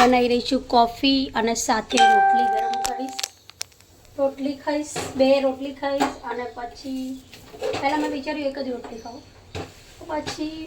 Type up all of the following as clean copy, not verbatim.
બનાવી રહી છું કોફી અને સાથે રોટલી ગરમ કરીશ. રોટલી ખાઈશ, 2 રોટલી ખાઈશ અને પછી પહેલાં મેં વિચાર્યું એક જ રોટલી ખાઉં, પછી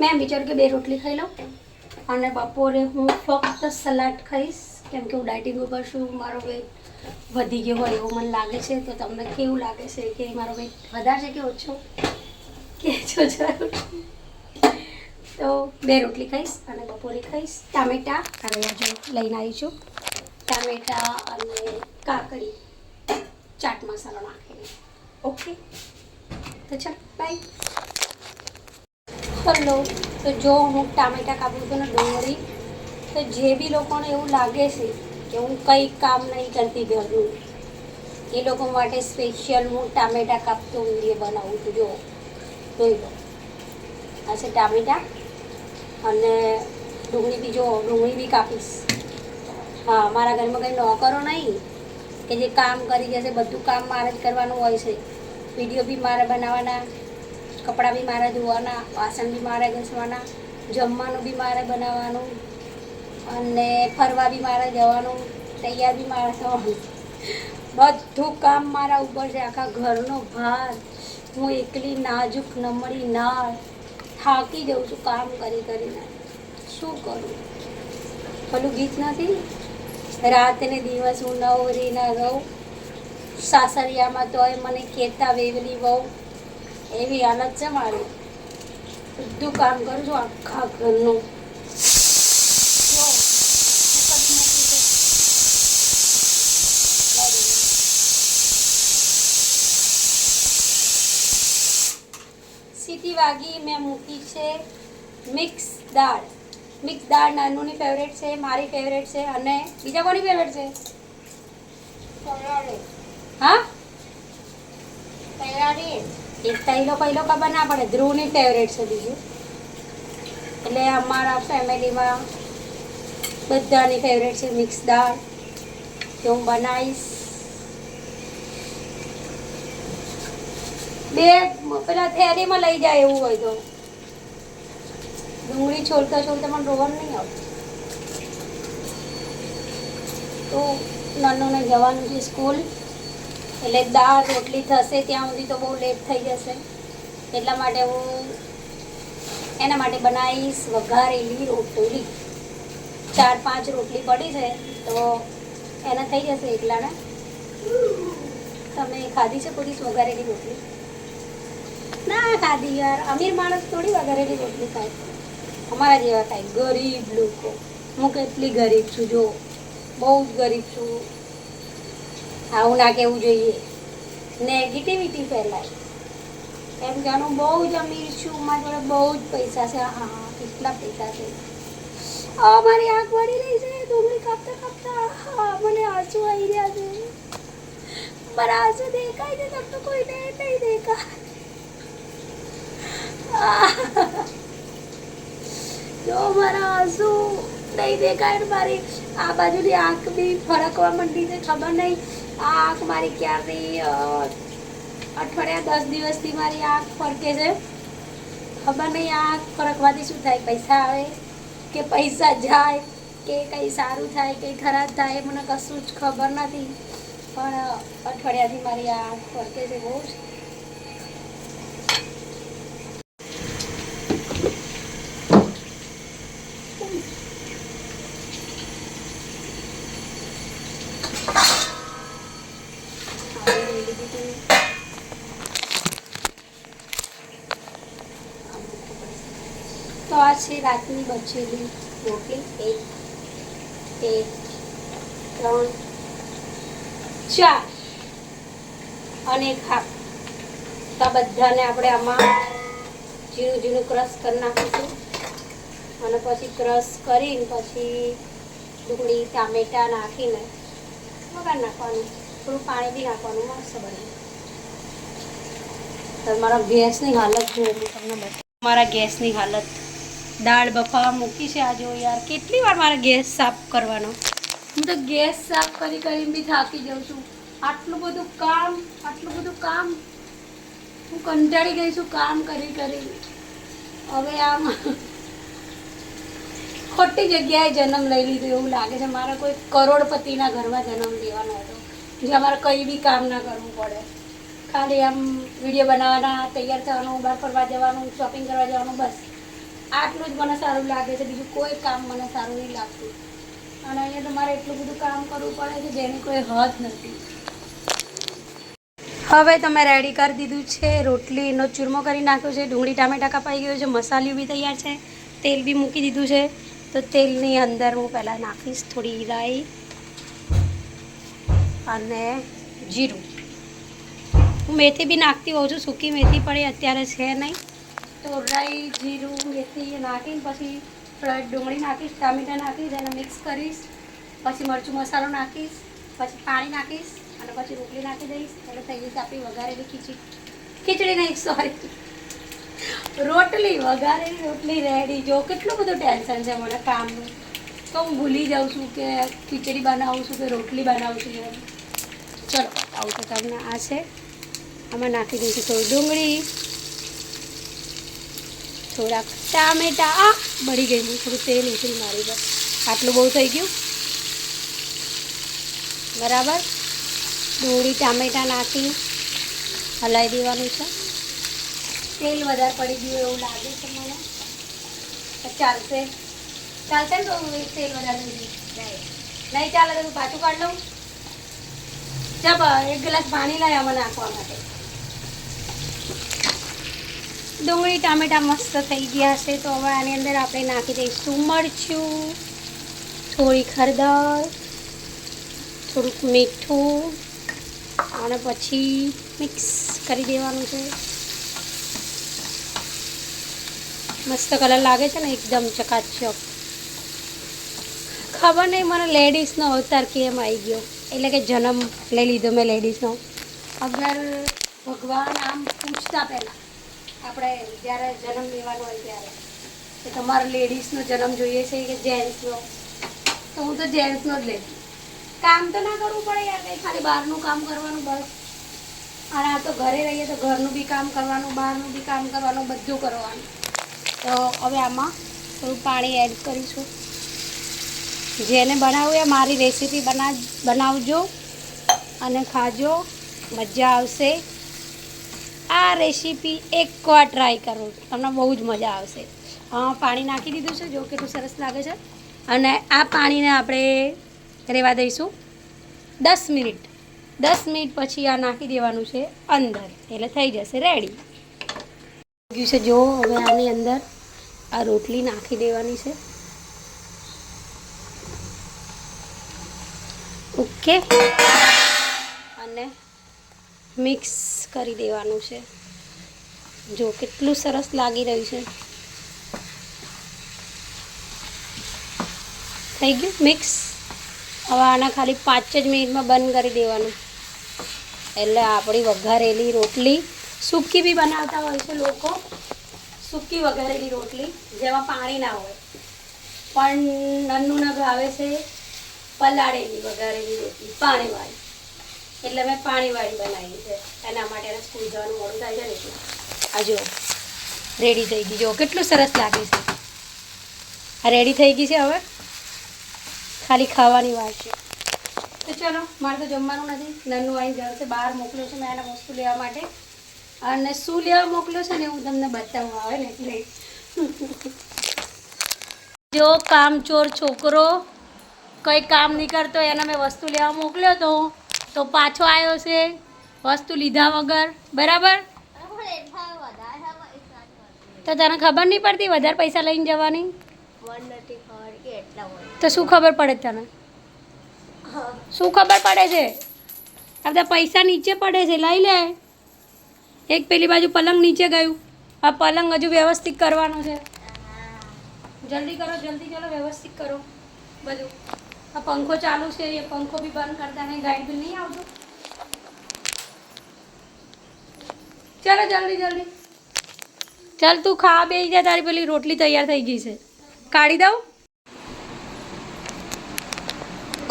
મેં વિચાર્યું કે 2 રોટલી ખાઈ લઉં અને બપોરે હું ફક્ત સલાડ ખાઈશ કેમ કે હું ડાયટિંગ ઉપર છું. મારો વેટ વધી ગયો હોય એવું મને લાગે છે. તો તમને કેવું લાગે છે કે મારો વેટ વધારે છે કે ઓછો, કહેજો જરૂર. તો 2 રોટલી ખાઈશ અને બપોરે ખાઈશ ટામેટાં અને જો લઈને આવી છું ટામેટાં અને કાકડી ચાટ મસાલો નાખીને. ઓકે, તો ચાલ બાય. હલો, તો જો હું ટામેટાં કાપું છું ને ડુંગળી, તો જે બી લોકોને એવું લાગે છે કે હું કંઈ કામ નહીં કરતી ઘરનું, એ લોકો માટે સ્પેશિયલ હું ટામેટાં કાપતો વિડીયો બનાવું છું. જો જોઈ લો, આ છે ટામેટાં અને ડુંગળી બી. જો ડુંગળી બી કાપીશ. હા, મારા ઘરમાં કંઈ નોકરો નહીં કે જે કામ કરી જશે. બધું કામ મારે જ કરવાનું હોય છે. વિડીયો બી મારે બનાવવાના, કપડાં બી મારે ધોવાના, વાસણ બી મારે ઘસવાના, જમવાનું બી મારે બનાવવાનું અને ફરવા બી મારે જવાનું, તૈયાર બી મારે થવાનું. બધું કામ મારા ઉપર છે. આખા ઘરનો ભાર. હું એકલી નાજુક નમળી નાળ થાકી જાઉં છું કામ કરી કરીને. શું કરું? પેલું ગીત નથી, રાત ને દિવસ હું નવરી ના રહું, સાસરિયામાં તોય મને કહેતા વેવલી વહુ. એવી હાલત છે મારી. બધું કામ કરું છું આખા ઘરનું. જો સીટી વાગી મેં મૂકી છે મિક્સ દાળ. મિક્સ દાળ નાનુની ફેવરેટ છે, મારી ફેવરેટ છે અને બીજા કોની ફેવરેટ છે? હા, એક પહેલો ખબર ના પડે. ધ્રુવની ફેવરેટ છે બીજું. એટલે અમારા ફેમિલીમાં બધાની ફેવરેટ છે મિક્સ દાળ. તો હું બનાવીશ. 2 પેલા થેલીમાં લઈ જાય એવું હોય તો. ડુંગળી છોલતા છોલતા મને રોવાનું નહીં આવતું. તો નાનુને જવાનું છે સ્કૂલ, એટલે દાળ રોટલી થશે ત્યાં સુધી તો બહુ લેટ થઈ જશે. એટલા માટે હું એના માટે બનાવીશ વઘારેલી રોટલી. 4-5 રોટલી પડી છે તો એને થઈ જશે એકલાને. તમે ખાધી છે કોઈ વઘારેલી રોટલી? ના ખાધી યાર. અમીર માણસ થોડી વઘારેલી રોટલી ખાય, અમારા જેવા ખાય ગરીબ લોકો. હું કેટલી ગરીબ છું, જો બહુ જ ગરીબ છું. આવું ના કહેવું જોઈએ, નેગેટિવિટી ફેલાય. એમ કહેવાનું બહુ જ અમીર છું, મારી જોડે બહુ જ પૈસા છે. હા, કેટલા પૈસા છે. મારી આંખ વળી રહી છે ડુંગળી કાપતા કાપતા. હા, મને આંસુ આવી રહ્યા છે. મારા આંસુ દેખાય છે, તમને કોઈને નહીં દેખાય. જો મારા આંસુ નહીં દેખાય. મારી આ બાજુની આંખ બી ફરકવા માંડી છે. ખબર નહીં આ આંખ મારી ક્યારની અઠવાડિયા 10 દિવસથી મારી આંખ ફરકે છે. ખબર નહીં આ આંખ ફરકવાથી શું થાય, પૈસા આવે કે પૈસા જાય કે કંઈ સારું થાય કંઈ ખરાબ થાય, મને કશું જ ખબર નથી. પણ અઠવાડિયાથી મારી આ આંખ ફરકે છે બહુ જ. તો આ છે રાતની બચેલી રોટલી. 1 2 3 4 અને 1 હાફ. તો આ બધાને આપણે આમાં ઝીણું ઝીણું ક્રશ કરી નાખીશું અને પછી ક્રશ કરીને પછી ડુંગળી ટામેટાં નાખીને વઘાર નાખવાનું. થોડું પાણી બી નાખવાનું, મસ્ત બને. તો મારા ગેસની હાલત જોઈએ તમને બતાવું. મારા ગેસની હાલત. દાળ બફાવા મૂકી છે. આ જો યાર કેટલી વાર મારે ગેસ સાફ કરવાનો. હું તો ગેસ સાફ કરી કરીને બી થાકી જાઉં છું. આટલું બધું કામ હું કંટાળી ગઈ છું કામ કરી. હવે આમ ખોટી જગ્યાએ જન્મ લઈ લીધો એવું લાગે છે. મારા કોઈ કરોડપતિના ઘરમાં જન્મ લેવાનો હતો, જે અમારે કંઈ બી કામ ના કરવું પડે, ખાલી આમ વિડીયો બનાવવાના, તૈયાર થવાનું, બહાર ફરવા જવાનું, શોપિંગ કરવા જવાનું, બસ આટલું જ મને સારું લાગે છે. બીજું કોઈ કામ મને સારું નહીં લાગતું. અને અહીંયા તો મારે એટલું બધું કામ કરવું પડે છે જેની કોઈ હદ નથી. હવે તમે રેડી કરી દીધું છે, રોટલીનો ચૂરમો કરી નાખ્યો છે, ડુંગળી ટામેટા કપાઈ ગયો છે, મસાલિયું બી તૈયાર છે, તેલ બી મૂકી દીધું છે. તો તેલની અંદર હું પહેલાં નાખીશ થોડી રાઈ અને જીરું. હું મેથી બી નાખતી હોઉં છું, સૂકી મેથી પણ એ અત્યારે છે નહીં. તો રાઈ, જીરું, મેથી નાખીને પછી ડુંગળી નાખીશ, ટામેટા નાખીશ, એને મિક્સ કરીશ, પછી મરચું મસાલો નાખીશ, પછી પાણી નાખીશ અને પછી રોટલી નાખી દઈશ. એટલે થઈ જશે આપણી વઘારેલી ખીચડી નહીં, સોરી, રોટલી, વઘારેલી રોટલી રેડી. જો કેટલું બધું ટેન્શન છે મને કામનું, તો હું ભૂલી જાઉં છું કે ખીચડી બનાવું છું કે રોટલી બનાવું છું. ચલો આવું તો તમને આ છે. આમાં નાખી દઈશું થોડી ડુંગળી, થોડાક ટામેટા. આ બળી ગઈ, થોડું તેલ ઉતરી મારી પર. આટલું બહુ થઈ ગયું, બરાબર. ડુંગળી ટામેટા નાખી હલાવી દેવાનું છે. તેલ વધારે પડી ગયું એવું લાગે છે મને, ચાલશે ચાલશે ને? તો તેલ વધારે થઈ ગયું નહીં ચાલે તો પાછું કાઢ લઉં. ચાલ એક ગ્લાસ પાણી લાય આમાં નાખવા માટે. ડુંગળી ટામેટા મસ્ત થઈ ગયા છે. તો હવે આની અંદર આપણે નાખી દઈશું મરચું, થોડી હળદર, થોડુંક મીઠું અને પછી મિક્સ કરી દેવાનું છે. મસ્ત કલર લાગે છે ને, એકદમ ચકાચક. ખબર નહીં મને લેડીઝનો અવતાર કેમ આવી ગયો, એટલે કે જન્મ લઈ લીધો મેં લેડીઝનો. અગર ભગવાન આમ પૂછતા પહેલાં આપણે જ્યારે જન્મ લેવાનો હોય ત્યારે કે તમારે લેડીઝનો જન્મ જોઈએ છે કે જેન્ટ્સનો, તો હું તો જેન્ટ્સનો જ લેતી. કામ તો ના કરવું પડે યાર, કંઈ ખાલી બહારનું કામ કરવાનું બસ. અને આ તો ઘરે રહીએ તો ઘરનું બી કામ કરવાનું, બહારનું બી કામ કરવાનું, બધું કરવાનું. તો હવે આમાં થોડું પાણી એડ કરીશું. જેને બનાવવું એ મારી રેસીપી બનાવજો અને ખાજો, મજા આવશે. આ રેસીપી એકવાર ટ્રાય કરો, તમને બહુ જ મજા આવશે. પાણી નાખી દીધું છે, જો કેટલું સરસ લાગે છે. અને આ પાણીને આપણે રહેવા દઈશું 10 મિનિટ. 10 મિનિટ પછી આ નાખી દેવાનું છે અંદર, એટલે થઈ જશે રેડી. છે જો હવે આની અંદર આ રોટલી નાખી દેવાની છે. ઓકે, અને મિક્સ કરી દેવાનું છે. જો કેટલું સરસ લાગી રહ્યું છે. થઈ ગયું મિક્સ. હવે આના ખાલી 5 જ મિનિટમાં બંધ કરી દેવાનું, એટલે આપણી વઘારેલી રોટલી, સૂકી બી બનાવતા હોય છે લોકો, સૂકી વઘારેલી રોટલી જેમાં પાણી ના હોય, પણ નન્નું નગ આવે છે પલાળેલી વઘારેલી રોટલી પાણીવાળી. એટલે મેં પાણીવાળી બનાવી છે, એના માટે એને સ્કૂલ જવાનું મોડું થાય છે ને એટલે. આ જો રેડી થઈ ગઈ, જો કેટલું સરસ લાગે છે. આ રેડી થઈ ગઈ છે, હવે ખાલી ખાવાની વાત છે. તો ચલો, મારે તો જમવાનું નથી. નન્નું આવી જશે, બહાર મોકલ્યો છે મેં એને વસ્તુ લેવા માટે. અને શું લેવા મોકલ્યો છે ને હું તમને બતાવવા આવે ને એટલે. જો કામચોર છોકરો કંઈ કામ નહીં કરતો, એને મેં વસ્તુ લેવા મોકલ્યો હતો તો પાછો આવ્યો છે વસ્તુ લીધા વગર, બરાબર? તો તને ખબર નહીં પડતી વધારે પૈસા લઈને જવાની? તો શું ખબર પડે તને? શું ખબર પડે છે? આ બધા પૈસા નીચે પડે છે, લઈ લે. એક પેલી બાજુ પલંગ નીચે ગયું, આ પલંગ હજુ વ્યવસ્થિત કરવાનું છે. જલ્દી કરો, જલ્દી ચલો, વ્યવસ્થિત કરો બધું. આ પંખો ચાલુ છે, એ પંખો બી બંધ કરતા નહીં, ગાઈડ બિલ નહીં આવતું. ચાલો જલ્દી જલ્દી ચાલ, તું ખા બેસી જા. તારી પેલી રોટલી તૈયાર થઈ ગઈ છે, કાઢી દઉં?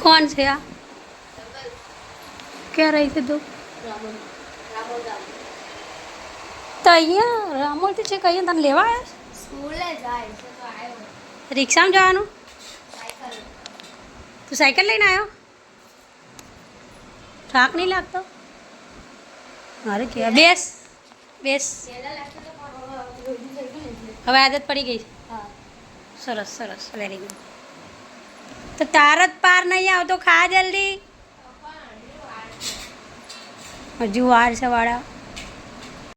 કોણ છે આ? ક્યાં રહી છે તું? તો અહીંયા રામોલથી છે, કહીએ તને લેવા આવ્યા? સ્કૂલે જાય છે તો આવ્યો. રિક્ષામાં જવાનું? તું સાયકલ લઈને આવ્યો? થાક નહીં લાગતો? મારે કે બેસ બેસ. હવે આદત પડી ગઈ. સરસ સરસ, વેરી ગુડ. તો તાર જ પાર નહીં આવતો, ખા જલ્દી. હજુ વાર છે વાળા.